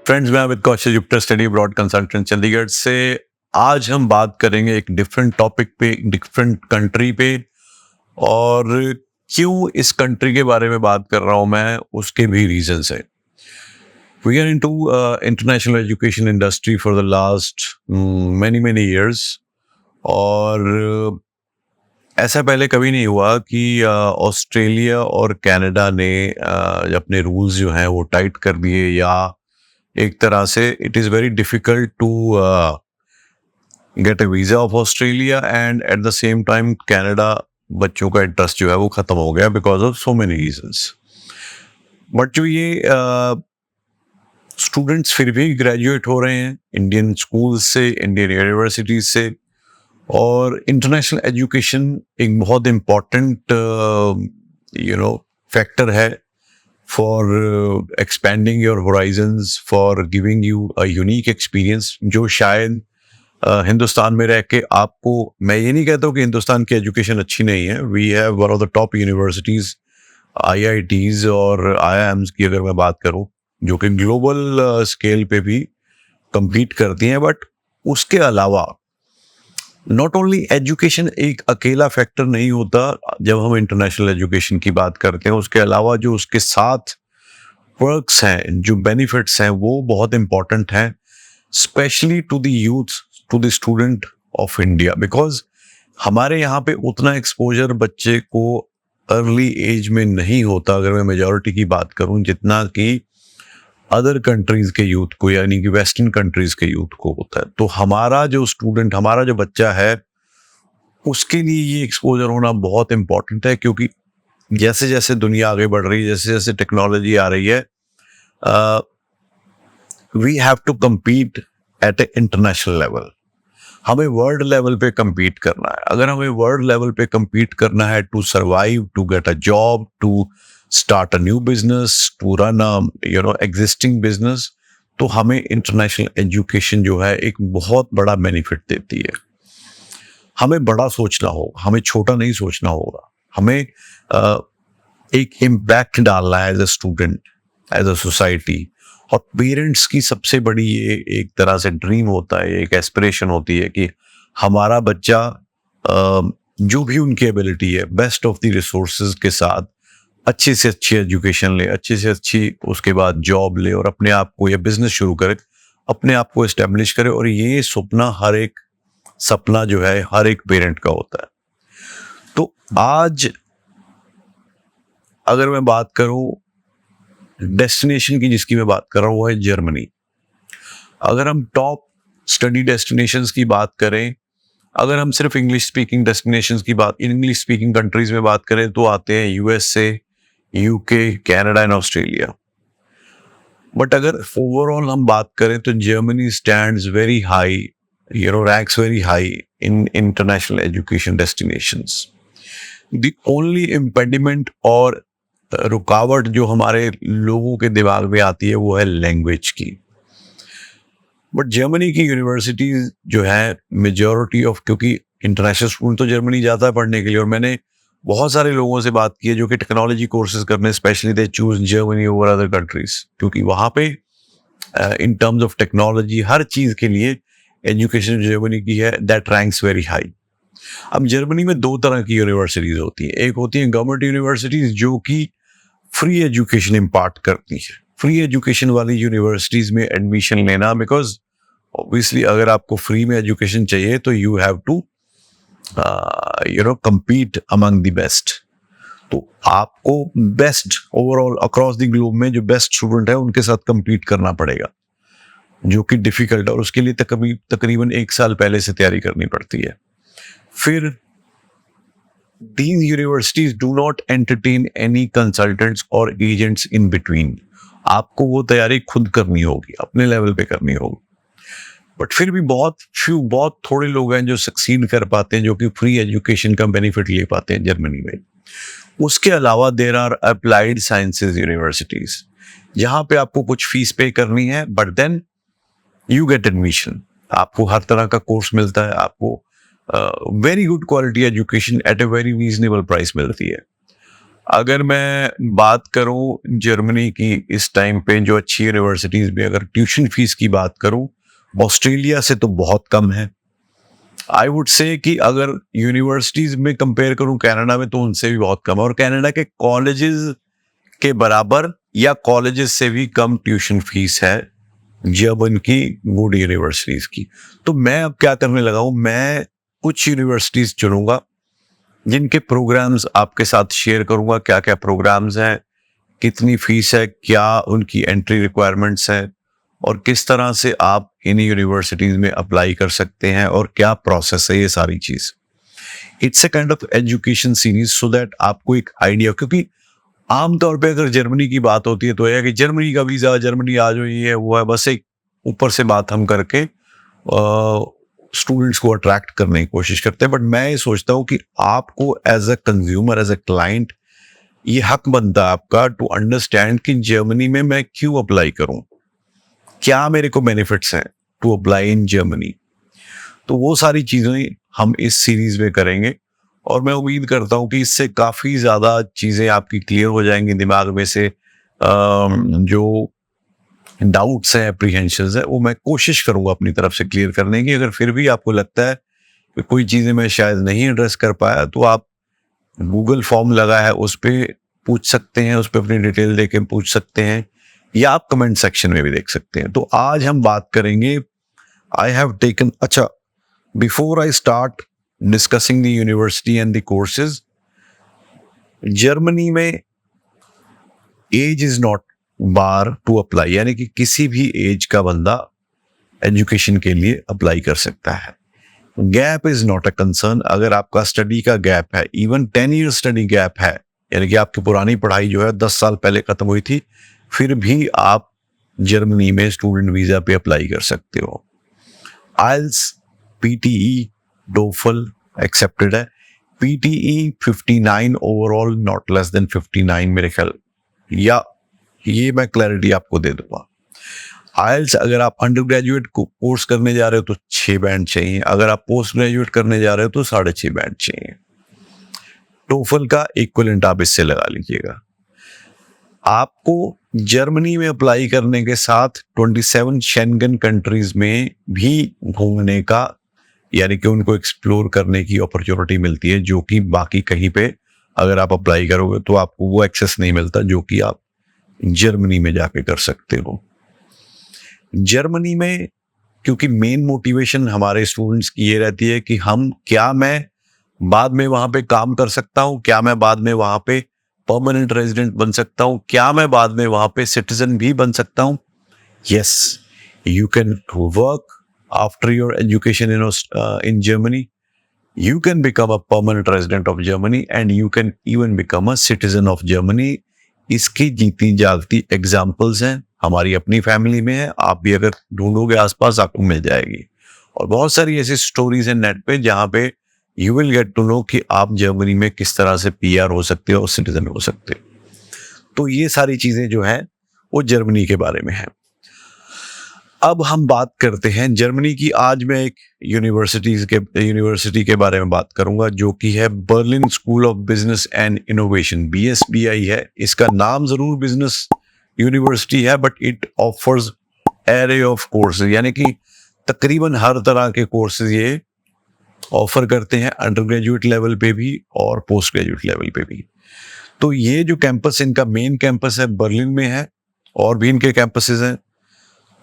Friends, मैं Amit Kaushal, Jupiter study abroad consultant Chandigarh से। आज हम बात करेंगे एक डिफरेंट टॉपिक पे, एक डिफरेंट कंट्री पे, और क्यों इस कंट्री के बारे में बात कर रहा हूँ मैं, उसके भी रीजंस है। We are into international education industry for the last many years, और ऐसा पहले कभी नहीं हुआ कि ऑस्ट्रेलिया और कनाडा ने अपने रूल्स जो हैं वो टाइट कर दिए, या एक तरह से it is very difficult to get a visa of Australia, and at the same time Canada बच्चों का इंटरेस्ट जो है वो ख़त्म हो गया because of so many reasons. But जो ये स्टूडेंट्स फिर भी ग्रेजुएट हो रहे हैं इंडियन स्कूल से, इंडियन यूनिवर्सिटीज से, और इंटरनेशनल एजुकेशन एक बहुत इम्पॉर्टेंट फैक्टर है for expanding your horizons, for giving you a unique experience जो शायद हिंदुस्तान में रह के आपको, मैं ये नहीं कहता हूँ कि हिंदुस्तान की एजुकेशन अच्छी नहीं है। We have one of the top universities, IITs और IIMs की अगर मैं बात करूँ, जो कि ग्लोबल स्केल पे भी compete करती हैं। बट उसके अलावा नॉट ओनली एजुकेशन एक अकेला फैक्टर नहीं होता जब हम इंटरनेशनल एजुकेशन की बात करते हैं। उसके अलावा जो उसके साथ वर्क्स हैं, जो बेनिफिट्स हैं, वो बहुत इंपॉर्टेंट हैं, specially to the youth, to the student of India, because हमारे यहाँ पे उतना एक्सपोजर बच्चे को अर्ली एज में नहीं होता, अगर मैं मेजॉरिटी की बात करूँ, जितना कि अदर कंट्रीज के यूथ को, यानी कि वेस्टर्न कंट्रीज के यूथ को होता है। तो हमारा जो स्टूडेंट, हमारा जो बच्चा है, उसके लिए ये एक्सपोजर होना बहुत इंपॉर्टेंट है, क्योंकि जैसे जैसे दुनिया आगे बढ़ रही है, जैसे जैसे टेक्नोलॉजी आ रही है, we have to compete at a international level. हमें वर्ल्ड लेवल पे compete करना है। अगर हमें वर्ल्ड लेवल पे compete करना है to survive, to get a job, to start a new business, to run existing business, तो हमें इंटरनेशनल एजुकेशन जो है एक बहुत बड़ा बेनिफिट देती है। हमें बड़ा सोचना होगा, हमें छोटा नहीं सोचना होगा। हमें एक इम्पैक्ट डालना है as a student, as a society. और पेरेंट्स की सबसे बड़ी ये एक तरह से ड्रीम होता है, एक एस्पिरेशन होती है कि हमारा बच्चा जो भी उनकी एबिलिटी है, बेस्ट ऑफ द रिसोर्सेज के साथ अच्छी से अच्छी एजुकेशन ले, अच्छी से अच्छी उसके बाद जॉब ले, और अपने आप को या बिजनेस शुरू करे, अपने आप को एस्टेब्लिश करे। और ये सपना जो है हर एक पेरेंट का होता है। तो आज अगर मैं बात करूं डेस्टिनेशन की, जिसकी मैं बात कर रहा हूं, वो है जर्मनी। अगर हम टॉप स्टडी डेस्टिनेशंस की बात करें, अगर हम सिर्फ इंग्लिश स्पीकिंग डेस्टिनेशंस की बात, इंग्लिश स्पीकिंग कंट्रीज में बात करें, तो आते हैं USA, UK, Canada and Australia. But अगर ओवरऑल हम बात करें तो Germany stands very high, ranks very high in international education destinations. The only impediment और रुकावट जो हमारे लोगों के दिमाग में आती है वो है लैंग्वेज की। बट जर्मनी की यूनिवर्सिटीज जो है मेजॉरिटी ऑफ, क्योंकि इंटरनेशनल स्टूडेंट तो जर्मनी जाता है पढ़ने के लिए, और मैंने बहुत सारे लोगों से बात की है जो कि टेक्नोलॉजी कोर्सेज करने, specially they choose Germany over other countries, क्योंकि वहाँ पे इन टर्म्स ऑफ टेक्नोलॉजी हर चीज़ के लिए एजुकेशन जर्मनी की है, दैट रैंक्स वेरी हाई। अब जर्मनी में दो तरह की यूनिवर्सिटीज होती हैं। एक होती है गवर्नमेंट यूनिवर्सिटीज जो कि फ्री एजुकेशन इम्पार्ट करती है। फ्री एजुकेशन वाली यूनिवर्सिटीज में एडमिशन लेना, बिकॉज ऑब्वियसली अगर आपको फ्री में एजुकेशन चाहिए तो you have to compete among the best। तो आपको best overall across the globe में जो बेस्ट स्टूडेंट है उनके साथ compete करना पड़ेगा, जो कि डिफिकल्ट है, और उसके लिए तकरीबन 1 साल पहले से तैयारी करनी पड़ती है। फिर these universities do not entertain any consultants or agents in between। आपको वो तैयारी खुद करनी होगी, अपने लेवल पे करनी होगी। बट फिर भी बहुत थोड़े लोग हैं जो सक्सीड कर पाते हैं, जो कि फ्री एजुकेशन का बेनिफिट ले पाते हैं जर्मनी में। उसके अलावा there are applied sciences universities, जहाँ पे आपको कुछ फीस पे करनी है, but then you get admission. आपको हर तरह का कोर्स मिलता है, आपको very good quality education at a very reasonable price मिलती है। अगर मैं बात करूं जर्मनी की इस टाइम पे जो अच्छी यूनिवर्सिटीज में, अगर ट्यूशन फीस की बात करूं, ऑस्ट्रेलिया से तो बहुत कम है। आई वुड से कि अगर यूनिवर्सिटीज में कंपेयर करूं कनाडा में, तो उनसे भी बहुत कम है, और कनाडा के कॉलेजेस के बराबर या कॉलेजेस से भी कम ट्यूशन फीस है जर्मन की गुड यूनिवर्सिटीज की। तो मैं अब क्या करने लगा हूं, मैं कुछ यूनिवर्सिटीज चुनूंगा जिनके प्रोग्राम्स आपके साथ शेयर करूंगा, क्या क्या प्रोग्राम्स हैं, कितनी फीस है, क्या उनकी एंट्री रिक्वायरमेंट्स है, और किस तरह से आप इन यूनिवर्सिटीज में अप्लाई कर सकते हैं, और क्या प्रोसेस है, ये सारी चीज। It's a kind of education series so that आपको एक आइडिया, क्योंकि आमतौर पे अगर जर्मनी की बात होती है तो यह कि जर्मनी का वीजा, जर्मनी आ जाओ, ये है वो है, बस एक ऊपर से बात हम करके स्टूडेंट्स को अट्रैक्ट करने की कोशिश करते हैं। बट मैं ये सोचता हूँ कि आपको as a consumer, as a client, ये हक बनता है आपका टू अंडरस्टैंड कि जर्मनी में मैं क्यों अप्लाई करूं, क्या मेरे को बेनिफिट्स हैं टू अप्लाई इन जर्मनी। तो वो सारी चीजें हम इस सीरीज में करेंगे, और मैं उम्मीद करता हूं कि इससे काफी ज्यादा चीजें आपकी क्लियर हो जाएंगी दिमाग में से। जो डाउट्स हैं, एप्रीहेंशंस है, वो मैं कोशिश करूंगा अपनी तरफ से क्लियर करने की। अगर फिर भी आपको लगता है कि कोई चीजें मैं शायद नहीं एड्रेस कर पाया, तो आप गूगल फॉर्म लगा है, उस पर पूछ सकते हैं, उस पर अपनी डिटेल देके पूछ सकते हैं, या आप कमेंट सेक्शन में भी देख सकते हैं। तो आज हम बात करेंगे, आई हैव टेकन, अच्छा, before I start discussing the university and the courses, Germany में age is not bar to apply, यानी कि किसी भी एज का बंदा एजुकेशन के लिए अप्लाई कर सकता है। Gap is not a concern. अगर आपका स्टडी का गैप है, इवन 10 ईयर स्टडी गैप है, यानी कि आपकी पुरानी पढ़ाई जो है 10 साल पहले खत्म हुई थी, फिर भी आप जर्मनी में स्टूडेंट वीजा पे अप्लाई कर सकते हो। आइल्स, पीटीई, डोफल एक्सेप्टेड है। PTE 59 overall, not less than 59 मेरे ख्याल, या ये मैं क्लैरिटी आपको दे दूंगा। आइल्स अगर आप अंडर ग्रेजुएट कोर्स करने जा रहे हो तो 6 बैंड चाहिए, अगर आप पोस्ट ग्रेजुएट करने जा रहे हो तो 6.5 बैंड चाहिए। टोफल का इक्विवेलेंट आप इससे लगा लीजिएगा। आपको जर्मनी में अप्लाई करने के साथ 27 शेंगन कंट्रीज में भी घूमने का, यानी कि उनको एक्सप्लोर करने की अपॉर्चुनिटी मिलती है, जो कि बाकी कहीं पे अगर आप अप्लाई करोगे तो आपको वो एक्सेस नहीं मिलता, जो कि आप जर्मनी में जाके कर सकते हो। जर्मनी में क्योंकि मेन मोटिवेशन हमारे स्टूडेंट्स की ये रहती है कि मैं बाद में वहां पे काम कर सकता हूं, क्या मैं बाद में वहां पे परमानेंट रेजिडेंट बन सकता हूं, क्या मैं बाद में वहां पे सिटीजन भी बन सकता हूं। Yes, you can work after your education in Germany, you can become a permanent resident of Germany and you can even become a citizen of Germany। इसकी जीती जागती एग्जाम्पल्स हैं, हमारी अपनी फैमिली में है, आप भी अगर ढूंढोगे आसपास आपको मिल जाएगी। और बहुत सारी ऐसी स्टोरीज हैं नेट पे जहाँ पे you will get to know कि आप जर्मनी में किस तरह से पीआर हो सकते हो और सिटीजन हो सकते हो। तो ये सारी चीजें जो है वो जर्मनी के बारे में है। अब हम बात करते हैं जर्मनी की। आज मैं एक यूनिवर्सिटी के बारे में बात करूंगा, जो कि है Berlin school of business and innovation, BSBI है। इसका नाम जरूर बिजनेस यूनिवर्सिटी है, but it offers array of courses, यानी कि तकरीबन हर तरह के कोर्सेज ये ऑफर करते हैं, अंडर ग्रेजुएट लेवल पे भी और पोस्ट ग्रेजुएट लेवल पे भी। तो ये जो कैंपस, इनका मेन कैंपस है बर्लिन में है, और भी इनके कैंपसेज हैं।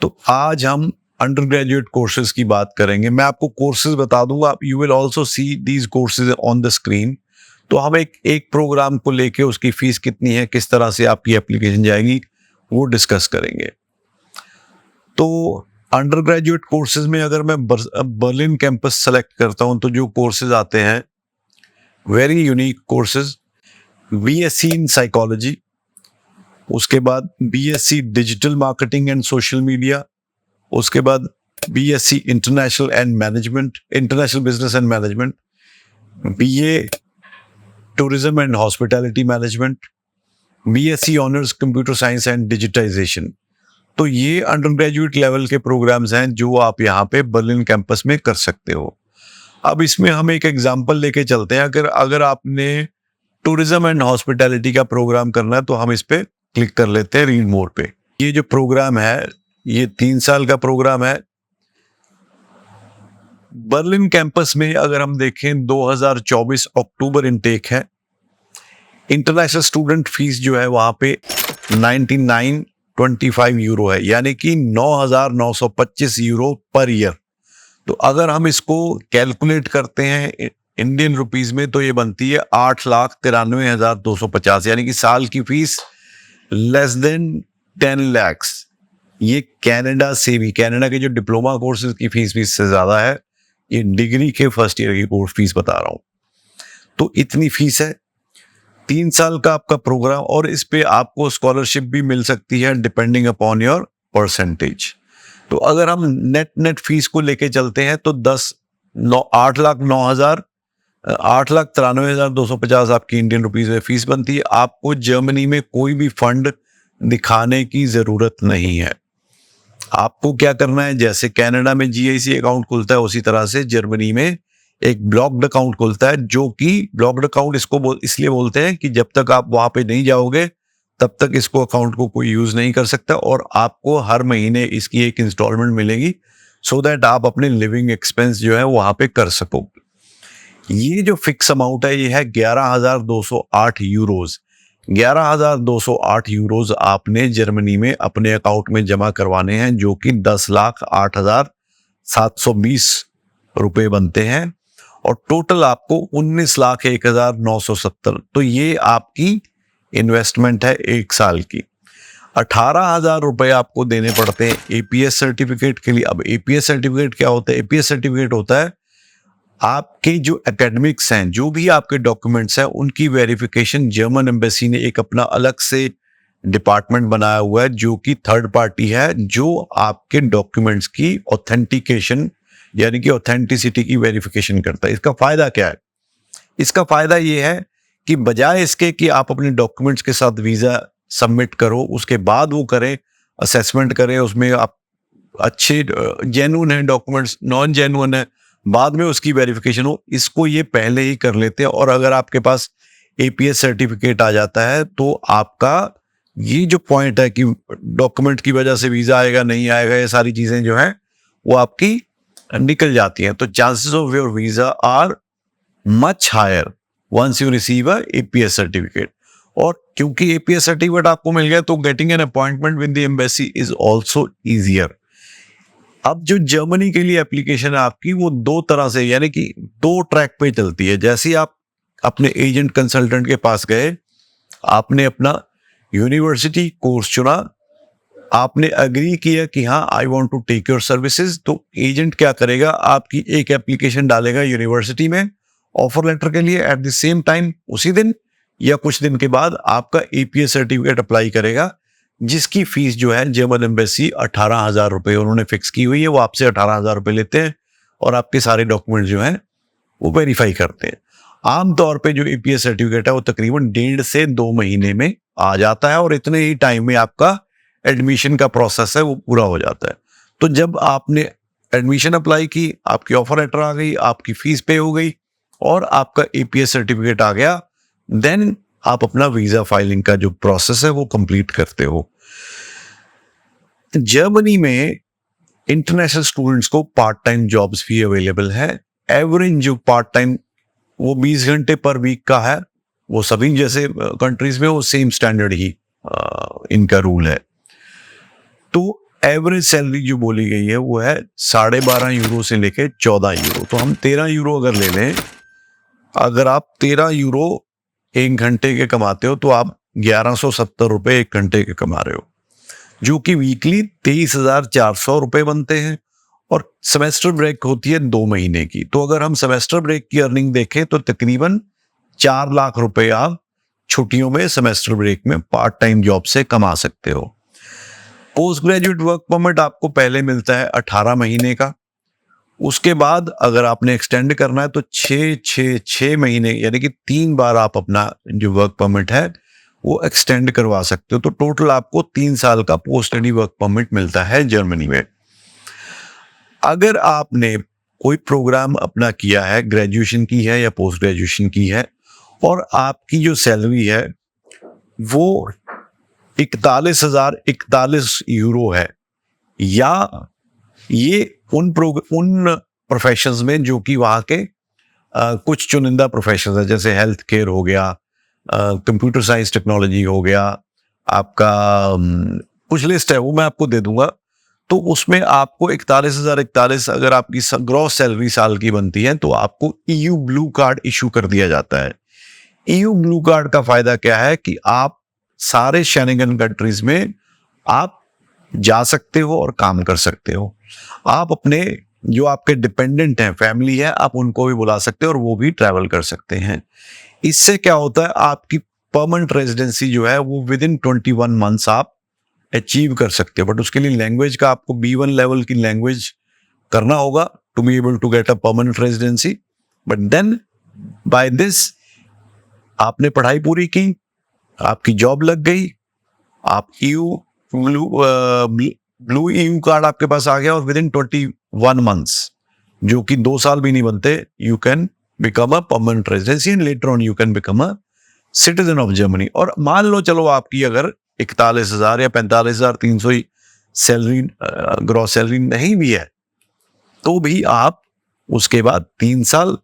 तो आज हम अंडर ग्रेजुएट कोर्सेज की बात करेंगे। मैं आपको कोर्सेज बता दूंगा, you will also see these courses on the screen. तो हम एक प्रोग्राम को लेके उसकी फीस कितनी है, किस तरह से आपकी एप्लीकेशन जाएगी, वो डिस्कस करेंगे। तो अंडर ग्रेजुएट कोर्सेज में अगर मैं बर्लिन कैंपस सेलेक्ट करता हूं, तो जो कोर्सेज आते हैं very unique courses. BSc in psychology, उसके बाद BSc digital marketing and social media, उसके बाद BSc international business and management, BA tourism and hospitality management, BSc honours computer science and digitisation. तो ये अंडर ग्रेजुएट लेवल के programmes हैं जो आप यहाँ पे बर्लिन कैंपस में कर सकते हो। अब इसमें हम एक एग्जांपल लेके चलते हैं। अगर आपने टूरिज्म एंड हॉस्पिटैलिटी का प्रोग्राम करना है तो हम इस पे क्लिक कर लेते हैं रीड मोर पे। ये जो प्रोग्राम है ये 3 साल का प्रोग्राम है। बर्लिन कैंपस में अगर हम देखें 2024 अक्टूबर इनटेक है। इंटरनेशनल स्टूडेंट फीस जो है वहां पे 9925 यूरो है, यानी कि 9,925 यूरो पर ईयर। तो अगर हम इसको कैलकुलेट करते हैं इंडियन रुपीस में तो ये बनती है 8,93,250, यानी कि साल की फीस लेस देन 10 lakhs। ये कनाडा से भी, कनाडा के जो डिप्लोमा कोर्सेज की फीस भी इससे ज्यादा है। ये डिग्री के फर्स्ट ईयर की कोर्स फीस बता रहा हूं। तो इतनी फीस है, 3 साल का आपका प्रोग्राम, और इस पे आपको स्कॉलरशिप भी मिल सकती है डिपेंडिंग अपॉन योर परसेंटेज। तो अगर हम नेट फीस को लेके चलते हैं तो 8,93,250 आपकी इंडियन रुपीस में फीस बनती है। आपको जर्मनी में कोई भी फंड दिखाने की जरूरत नहीं है। आपको क्या करना है, जैसे कनाडा में जीआईसी अकाउंट खुलता है उसी तरह से जर्मनी में एक ब्लॉक्ड अकाउंट खुलता है, जो कि ब्लॉक्ड अकाउंट इसको इसलिए बोलते हैं कि जब तक आप वहां पे नहीं जाओगे तब तक इसको अकाउंट को कोई यूज नहीं कर सकता, और आपको हर महीने इसकी एक इंस्टॉलमेंट मिलेगी सो दैट आप अपने लिविंग एक्सपेंस जो है वहां पे कर सको। ये जो फिक्स अमाउंट है ये है 11,208 यूरोज। 11,208 यूरोज आपने जर्मनी में अपने अकाउंट में जमा करवाने हैं, जो कि 10,08,720 रुपए बनते हैं, और टोटल आपको 19,01,970। तो ये आपकी इन्वेस्टमेंट है 1 साल की। 18,000 रुपए आपको देने पड़ते हैं एपीएस सर्टिफिकेट के लिए। अब एपीएस सर्टिफिकेट क्या होता है? एपीएस सर्टिफिकेट होता है आपके जो एकेडमिक्स हैं, जो भी आपके डॉक्यूमेंट्स हैं, उनकी वेरिफिकेशन जर्मन एम्बेसी ने एक अपना अलग से डिपार्टमेंट बनाया हुआ है, जो कि थर्ड पार्टी है, जो आपके डॉक्यूमेंट्स की ऑथेंटिकेशन यानी कि ऑथेंटिसिटी की वेरिफिकेशन करता है। इसका फायदा क्या है? इसका फायदा ये है कि बजाय इसके कि आप अपने डॉक्यूमेंट्स के साथ वीजा सबमिट करो, उसके बाद वो करें असेसमेंट करें, उसमें आप अच्छे जेन्युइन है डॉक्यूमेंट्स, नॉन जेन्युइन है, बाद में उसकी वेरिफिकेशन हो, इसको ये पहले ही कर लेते हैं। और अगर आपके पास एपीएस सर्टिफिकेट आ जाता है तो आपका ये जो पॉइंट है कि डॉक्यूमेंट की वजह से वीजा आएगा नहीं आएगा, ये सारी चीजें जो है वो आपकी निकल जाती हैं। तो chances of your visa are much higher once you receive a APS certificate. और क्योंकि एपीएस सर्टिफिकेट आपको मिल गया तो getting an appointment with the embassy is also easier. अब जो जर्मनी के लिए एप्लीकेशन है आपकी, वो 2 तरह से, यानी कि 2 ट्रैक पे चलती है। जैसे ही आप अपने एजेंट कंसल्टेंट के पास गए, आपने अपना यूनिवर्सिटी कोर्स चुना, आपने एग्री किया कि हाँ I want to take your services, तो एजेंट क्या करेगा, आपकी एक एप्लीकेशन डालेगा यूनिवर्सिटी में ऑफर लेटर के लिए। एट द सेम टाइम उसी दिन या कुछ दिन के बाद आपका एपीएस सर्टिफिकेट अप्लाई करेगा, जिसकी फीस जो है जर्मन एम्बेसी 18,000 रुपए उन्होंने फिक्स की हुई है। वो आपसे 18,000 रुपए लेते हैं और आपके सारे डॉक्यूमेंट जो हैं वो वेरीफाई करते हैं। आमतौर पे जो एपीएस सर्टिफिकेट है वो तकरीबन 1.5 से 2 महीने में आ जाता है, और इतने ही टाइम में आपका एडमिशन का प्रोसेस है वो पूरा हो जाता है। तो जब आपने एडमिशन अप्लाई की, आपकी ऑफर लेटर आ गई, आपकी फीस पे हो गई और आपका एपीएस सर्टिफिकेट आ गया, देन आप अपना वीजा फाइलिंग का जो प्रोसेस है वो कंप्लीट करते हो। जर्मनी में इंटरनेशनल स्टूडेंट्स को पार्ट टाइम जॉब्स भी अवेलेबल है। एवरेज जो पार्ट टाइम वो 20 घंटे पर वीक का है, वो सभी जैसे कंट्रीज में वो सेम स्टैंडर्ड ही इनका रूल है। तो एवरेज सैलरी जो बोली गई है वो है 12.5 यूरो से लेके 14 यूरो। तो हम 13 यूरो अगर ले लें, अगर आप 13 यूरो 1 घंटे के कमाते हो तो आप 1170 रुपए 1 घंटे के कमा रहे हो, जो कि वीकली 23,400 रुपए बनते हैं। और सेमेस्टर ब्रेक होती है 2 महीने की। तो अगर हम सेमेस्टर ब्रेक की अर्निंग देखें तो तकरीबन 4 लाख रुपए आप छुट्टियों में सेमेस्टर ब्रेक में पार्ट टाइम जॉब से कमा सकते हो। पोस्ट ग्रेजुएट वर्क परमिट आपको पहले मिलता है 18 महीने का। उसके बाद अगर आपने एक्सटेंड करना है तो 6 महीने यानी कि 3 बार आप अपना जो वर्क परमिट है वो एक्सटेंड करवा सकते हो। तो टोटल आपको 3 साल का पोस्ट स्टडी वर्क परमिट मिलता है जर्मनी में। अगर आपने कोई प्रोग्राम अपना किया है, ग्रेजुएशन की है या पोस्ट ग्रेजुएशन की है, और आपकी जो सैलरी है वो 41,041 यूरो है, या ये उन प्रोफेशंस में जो कि वहाँ के कुछ चुनिंदा प्रोफेशंस है, जैसे हेल्थ केयर हो गया, कंप्यूटर साइंस टेक्नोलॉजी हो गया, आपका कुछ लिस्ट है वो मैं आपको दे दूंगा। तो उसमें आपको 41,041 अगर आपकी ग्रॉस सैलरी साल की बनती है तो आपको ईयू ब्लू कार्ड इशू कर दिया जाता है। ईयू ब्लू कार्ड का फायदा क्या है कि आप सारे शेंगन कंट्रीज में आप जा सकते हो और काम कर सकते हो। आप अपने जो आपके डिपेंडेंट हैं, फैमिली है, आप उनको भी बुला सकते हो और वो भी ट्रैवल कर सकते हैं। इससे क्या होता है, आपकी परमानेंट रेजिडेंसी जो है वो विद इन 21 मंथ्स आप अचीव कर सकते हो। बट उसके लिए लैंग्वेज का आपको B1 लेवल की लैंग्वेज करना होगा to be able to get a permanent residency. But then by this आपने पढ़ाई पूरी की, आपकी जॉब लग गई, आप ब्लू ईयू कार्ड आपके पास आ गया और विद इन 21 मंथ्स, जो कि 2 साल भी नहीं बनते, you can become a permanent residency and later on you can become a citizen of Germany. और मान लो चलो आपकी अगर 41,000 या 45,300 ही सैलरी ग्रॉस सैलरी नहीं भी है, तो भी आप उसके बाद 3 साल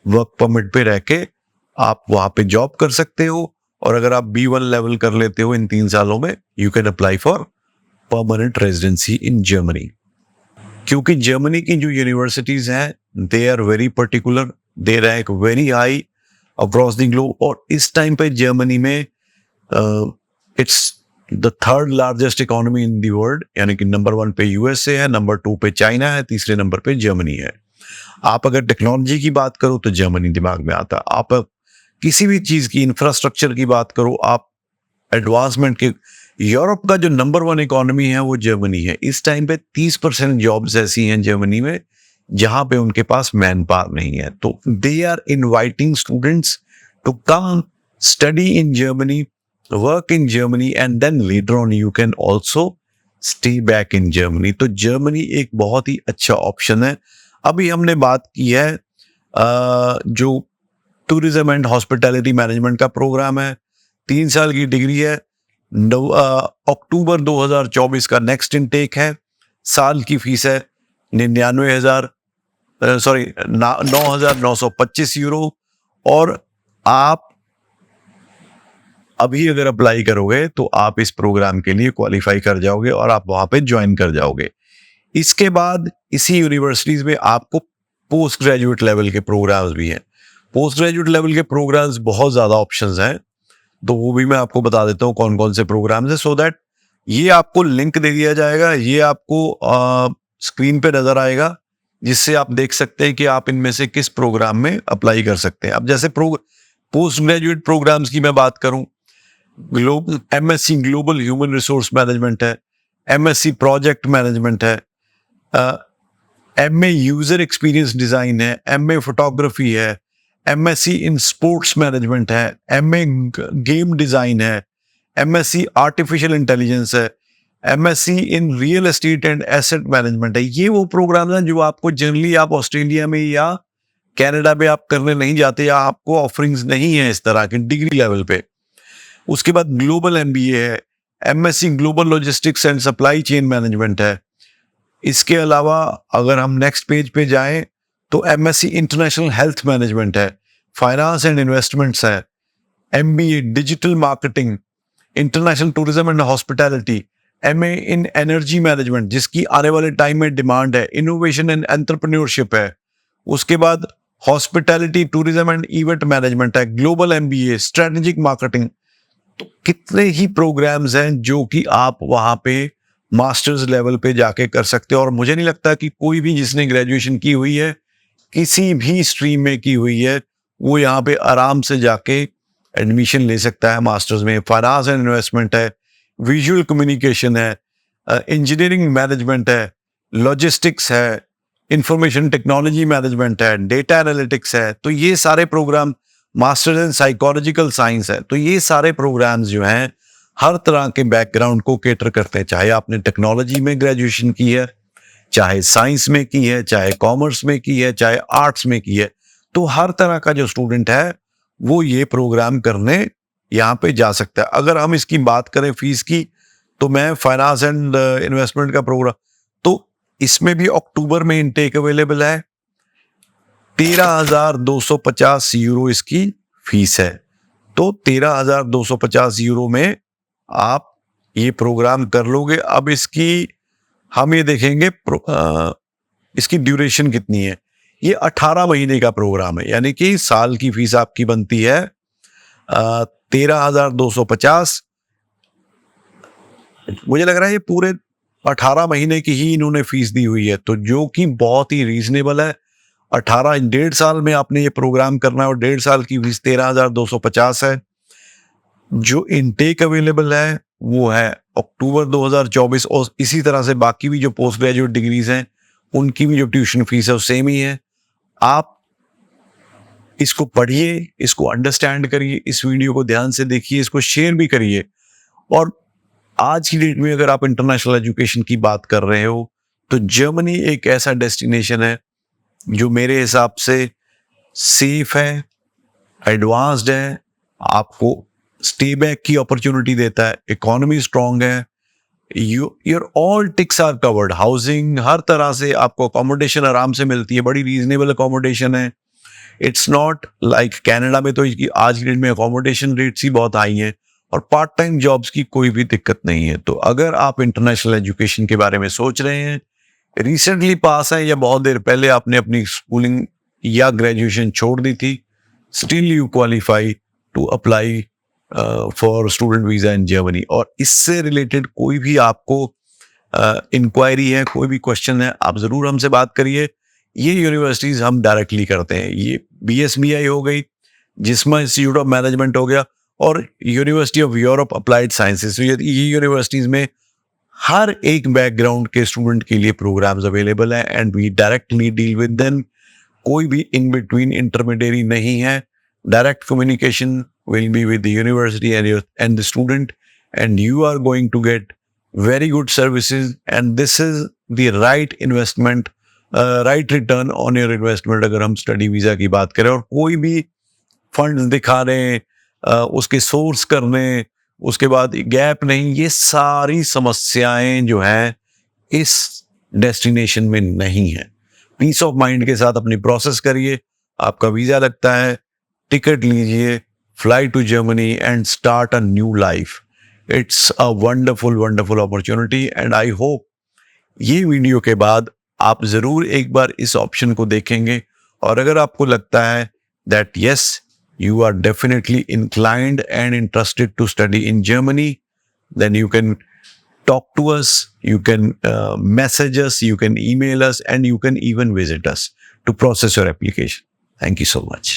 वर्क परमिट पे रह के आप वहां पे जॉब कर सकते हो। और अगर आप B1 लेवल कर लेते हो इन 3 सालों में, you can apply for permanent residency in Germany. क्योंकि जर्मनी की जो यूनिवर्सिटीज हैं they are very particular, they rank very high across the globe. और इस टाइम पे जर्मनी में it's the third largest economy in the world, यानी कि नंबर 1 पे USA है, नंबर 2 पे चाइना है, तीसरे नंबर पे जर्मनी है। आप अगर टेक्नोलॉजी की बात करो तो जर्मनी दिमाग में आता है। आप किसी भी चीज की इंफ्रास्ट्रक्चर की बात करो, आप एडवांसमेंट के, यूरोप का जो नंबर 1 इकोनॉमी है वो जर्मनी है। इस टाइम पे 30% जॉब्स ऐसी हैं जर्मनी में जहां पे उनके पास मैन पावर नहीं है। तो they are inviting students to come study in Germany, work in Germany and then later on you can also stay back in Germany. तो जर्मनी एक बहुत ही अच्छा ऑप्शन है। अभी हमने बात की है जो टूरिज्म एंड हॉस्पिटैलिटी मैनेजमेंट का प्रोग्राम है, 3 साल की डिग्री है, अक्टूबर 2024 का नेक्स्ट इनटेक है, साल की फीस है 9,925 यूरो। और आप अभी अगर अप्लाई करोगे तो आप इस प्रोग्राम के लिए क्वालिफाई कर जाओगे और आप वहां पे ज्वाइन कर जाओगे। इसके बाद इसी यूनिवर्सिटीज में आपको पोस्ट ग्रेजुएट लेवल के प्रोग्राम्स भी हैं। पोस्ट ग्रेजुएट लेवल के प्रोग्राम्स बहुत ज्यादा ऑप्शंस हैं, तो वो भी मैं आपको बता देता हूँ कौन कौन से प्रोग्राम्स हैं, सो दैट ये आपको लिंक दे दिया जाएगा, ये आपको स्क्रीन पे नजर आएगा, जिससे आप देख सकते हैं कि आप इनमें से किस प्रोग्राम में अप्लाई कर सकते हैं। अब जैसे पोस्ट ग्रेजुएट प्रोग्राम्स की मैं बात करूं, global MSc global human resource management है, MSc प्रोजेक्ट मैनेजमेंट है, MA यूजर एक्सपीरियंस डिजाइन है, MA फोटोग्राफी है, MSc इन स्पोर्ट्स मैनेजमेंट है, MA गेम डिजाइन है, MSc आर्टिफिशियल इंटेलिजेंस है, MSc in real estate and asset management है। ये वो प्रोग्राम हैं जो आपको जनरली आप ऑस्ट्रेलिया में या कनाडा में आप करने नहीं जाते, या आपको ऑफरिंग्स नहीं है इस तरह के डिग्री लेवल पे। उसके बाद ग्लोबल MBA है, MSc global logistics and supply chain management है। इसके अलावा अगर हम नेक्स्ट पेज पे जाएं तो MSc इंटरनेशनल हेल्थ मैनेजमेंट है, फाइनेंस एंड इन्वेस्टमेंट्स है, MBA digital marketing, international tourism and hospitality, MA in energy management जिसकी आने वाले टाइम में डिमांड है, इनोवेशन एंड एंटरप्रेन्योरशिप है। उसके बाद hospitality tourism and event management है, ग्लोबल MBA स्ट्रेटेजिक मार्केटिंग। तो कितने ही प्रोग्राम्स हैं जो कि आप वहां पे मास्टर्स लेवल पे जाके कर सकते हो। और मुझे नहीं लगता कि कोई भी जिसने ग्रेजुएशन की हुई है, किसी भी स्ट्रीम में की हुई है, वो यहाँ पे आराम से जाके एडमिशन ले सकता है मास्टर्स में। फाइनेंस एंड इन्वेस्टमेंट है, विजुअल कम्युनिकेशन है, इंजीनियरिंग मैनेजमेंट है, लॉजिस्टिक्स है, इंफॉर्मेशन टेक्नोलॉजी मैनेजमेंट है, डेटा एनालिटिक्स है। तो ये सारे programme, masters in psychological science है। तो ये सारे प्रोग्राम्स जो हैं हर तरह के बैकग्राउंड को केटर करते हैं, चाहे आपने टेक्नोलॉजी में ग्रेजुएशन की है, चाहे साइंस में की है, चाहे कॉमर्स में की है, चाहे आर्ट्स में की है। तो हर तरह का जो स्टूडेंट है वो ये प्रोग्राम करने यहाँ पे जा सकता है। अगर हम इसकी बात करें फीस की, तो मैं फाइनेंस एंड इन्वेस्टमेंट का प्रोग्राम, तो इसमें भी अक्टूबर में इनटेक अवेलेबल है। 13,250 यूरो इसकी फीस है। तो 13,250 यूरो में आप ये प्रोग्राम कर लोगे। अब इसकी हम ये देखेंगे इसकी ड्यूरेशन कितनी है। ये 18 महीने का प्रोग्राम है, यानी कि साल की फीस आपकी बनती है 13,250। मुझे लग रहा है ये पूरे 18 महीने की ही इन्होंने फीस दी हुई है, तो जो कि बहुत ही रीजनेबल है। 1.5 साल में आपने ये प्रोग्राम करना है और 1.5 साल की फीस 13,250 है। जो इनटेक अवेलेबल है वो है अक्टूबर 2024, और इसी तरह से बाकी भी जो पोस्ट ग्रेजुएट डिग्रीज हैं उनकी भी जो ट्यूशन फीस है वो सेम ही है। आप इसको पढ़िए, इसको अंडरस्टैंड करिए, इस वीडियो को ध्यान से देखिए, इसको शेयर भी करिए। और आज की डेट में अगर आप इंटरनेशनल एजुकेशन की बात कर रहे हो तो जर्मनी एक ऐसा डेस्टिनेशन है जो मेरे हिसाब से सेफ है, एडवांस्ड है, आपको स्टे बैक की अपॉर्चुनिटी देता है, इकोनॉमी स्ट्रांग है, your all ticks are covered, housing हर तरह से आपको अकोमोडेशन आराम से मिलती है, बड़ी रीजनेबल अकोमोडेशन है। इट्स नॉट लाइक कनाडा में, तो आज की डेट में अकोमोडेशन रेट्स ही बहुत हाई हैं और पार्ट टाइम जॉब्स की कोई भी दिक्कत नहीं है। तो अगर आप इंटरनेशनल एजुकेशन के बारे में सोच रहे हैं, रिसेंटली पास है या बहुत देर पहले आपने अपनी स्कूलिंग या ग्रेजुएशन छोड़ दी थी, still you qualify to apply for student visa in Germany. और इससे रिलेटेड कोई भी आपको इंक्वायरी है, कोई भी क्वेश्चन है, आप ज़रूर हमसे बात करिए। ये यूनिवर्सिटीज़ हम डायरेक्टली करते हैं। ये BSBI हो गई, जिस्मा इंस्टीट्यूट ऑफ मैनेजमेंट हो गया, और university of Europe applied sciences. ये यूनिवर्सिटीज़ में हर एक बैकग्राउंड के स्टूडेंट के लिए प्रोग्राम्स अवेलेबल हैं and we directly deal with them. कोई भी इन बिटवीन इंटरमीडियरी नहीं है। Direct communication will be with the university and the student, and you are going to get very good services, and this is the right investment, right return on your investment अगर हम study visa की बात करें। और कोई भी funds दिखा रहे हैं, उसके सोर्स करने, उसके बाद गैप नहीं, ये सारी समस्याएं जो हैं इस डेस्टिनेशन में नहीं है। पीस ऑफ माइंड के साथ अपनी प्रोसेस करिए। आपका वीज़ा लगता है, टिकट लीजिए, fly to Germany and start a new life. It's a wonderful, wonderful opportunity, and I hope ये वीडियो के बाद आप ज़रूर एक बार इस ऑप्शन को देखेंगे। और अगर आपको लगता है that yes, you are definitely inclined and interested to study in Germany, then you can talk to us, you can message us, you can email us, and you can even visit us to process your application. Thank you so much.